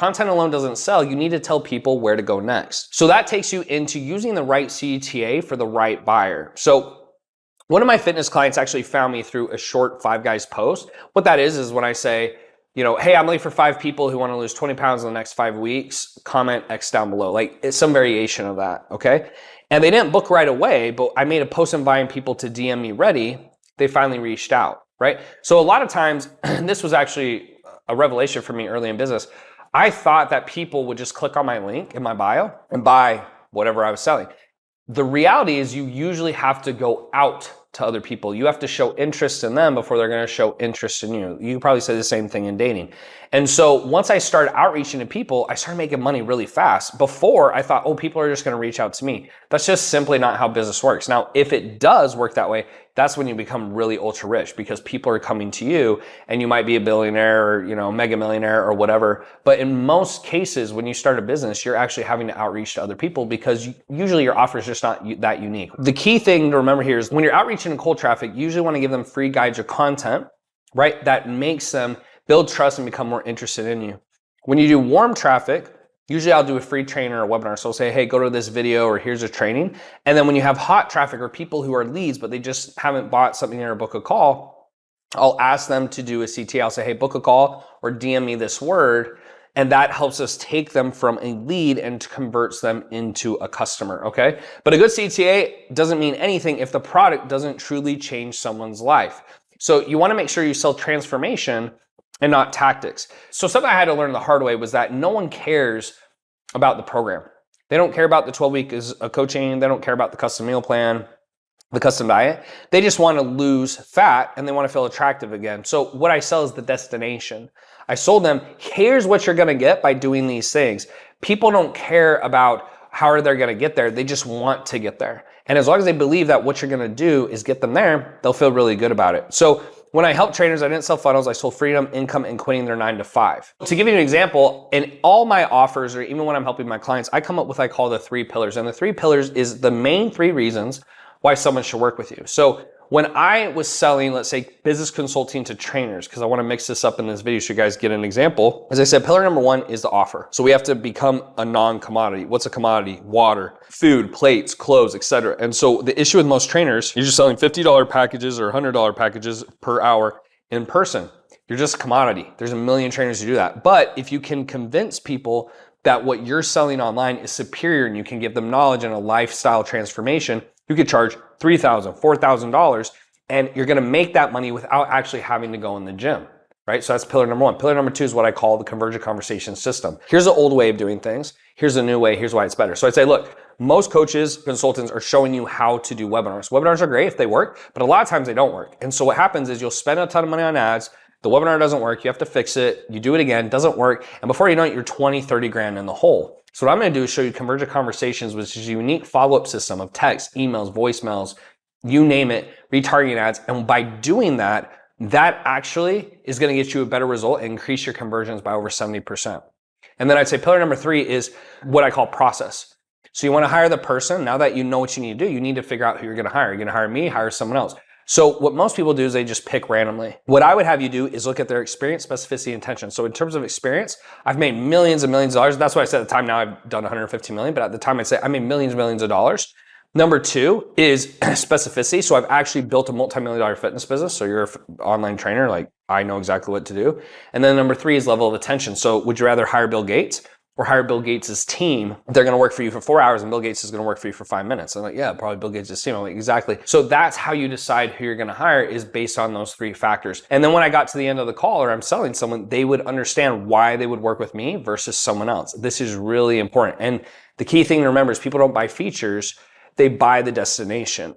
content alone doesn't sell, you need to tell people where to go next. So that takes you into using the right CTA for the right buyer. So one of my fitness clients actually found me through a short Five Guys post. What that is when I say, hey, I'm looking for 5 people who want to lose 20 pounds in the next 5 weeks, comment X down below. Like, it's some variation of that, okay? And they didn't book right away, but I made a post inviting people to DM me ready. They finally reached out, right? So a lot of times, and this was actually a revelation for me early in business, I thought that people would just click on my link in my bio and buy whatever I was selling. The reality is you usually have to go out to other people. You have to show interest in them before they're going to show interest in you. You probably say the same thing in dating. And so once I started outreaching to people, I started making money really fast. Before, I thought, oh, people are just going to reach out to me. That's just simply not how business works. Now, if it does work that way, that's when you become really ultra rich, because people are coming to you and you might be a billionaire or, mega millionaire or whatever. But in most cases, when you start a business, you're actually having to outreach to other people because usually your offer is just not that unique. The key thing to remember here is when you're outreaching to cold traffic, you usually want to give them free guides or content, right? That makes them build trust and become more interested in you. When you do warm traffic, usually I'll do a free training or a webinar. So I'll say, hey, go to this video or here's a training. And then when you have hot traffic or people who are leads, but they just haven't bought something or book a call, I'll ask them to do a CTA. I'll say, hey, book a call or DM me this word. And that helps us take them from a lead and converts them into a customer, okay? But a good CTA doesn't mean anything if the product doesn't truly change someone's life. So you wanna make sure you sell transformation and not tactics. So something I had to learn the hard way was that no one cares about the program. They don't care about the 12-week coaching. They don't care about the custom meal plan, the custom diet. They just want to lose fat and they want to feel attractive again. So what I sell is the destination. I sold them, here's what you're going to get by doing these things. People don't care about how they're going to get there. They just want to get there. And as long as they believe that what you're going to do is get them there, they'll feel really good about it. So when I helped trainers, I didn't sell funnels. I sold freedom, income, and quitting their 9 to 5. To give you an example, in all my offers, or even when I'm helping my clients, I come up with what I call the 3 pillars. And the 3 pillars is the main 3 reasons why someone should work with you. So when I was selling, let's say, business consulting to trainers, because I want to mix this up in this video so you guys get an example. As I said, pillar number 1 is the offer. So we have to become a non-commodity. What's a commodity? Water, food, plates, clothes, etc. And so the issue with most trainers, you're just selling $50 packages or $100 packages per hour in person. You're just a commodity. There's a million trainers who do that. But if you can convince people that what you're selling online is superior and you can give them knowledge and a lifestyle transformation, you could charge $3,000, $4,000, and you're gonna make that money without actually having to go in the gym, right? So that's pillar number 1. Pillar number 2 is what I call the convergent conversation system. Here's the old way of doing things. Here's the new way. Here's why it's better. So I'd say, look, most coaches, consultants are showing you how to do webinars. Webinars are great if they work, but a lot of times they don't work. And so what happens is you'll spend a ton of money on ads. The webinar doesn't work. You have to fix it. You do it again, doesn't work. And before you know it, you're 20, 30 grand in the hole. So what I'm going to do is show you Convergent Conversations, which is a unique follow-up system of text, emails, voicemails, you name it, retargeting ads. And by doing that, that actually is going to get you a better result and increase your conversions by over 70%. And then I'd say pillar number 3 is what I call process. So you want to hire the person. Now that you know what you need to do, you need to figure out who you're going to hire. You're going to hire me, hire someone else. So what most people do is they just pick randomly. What I would have you do is look at their experience, specificity, intention. So in terms of experience, I've made millions and millions of dollars. That's why I said at the time, now I've done 150 million, but at the time I'd say I made millions and millions of dollars. Number 2 is specificity. So I've actually built a multi-million-dollar fitness business. So you're an online trainer, like I know exactly what to do. And then number 3 is level of attention. So would you rather hire Bill Gates or hire Bill Gates' team? They're going to work for you for 4 hours and Bill Gates is going to work for you for 5 minutes. I'm like, yeah, probably Bill Gates' team. I'm like, exactly. So that's how you decide who you're going to hire, is based on those 3 factors. And then when I got to the end of the call or I'm selling someone, they would understand why they would work with me versus someone else. This is really important. And the key thing to remember is people don't buy features, they buy the destination.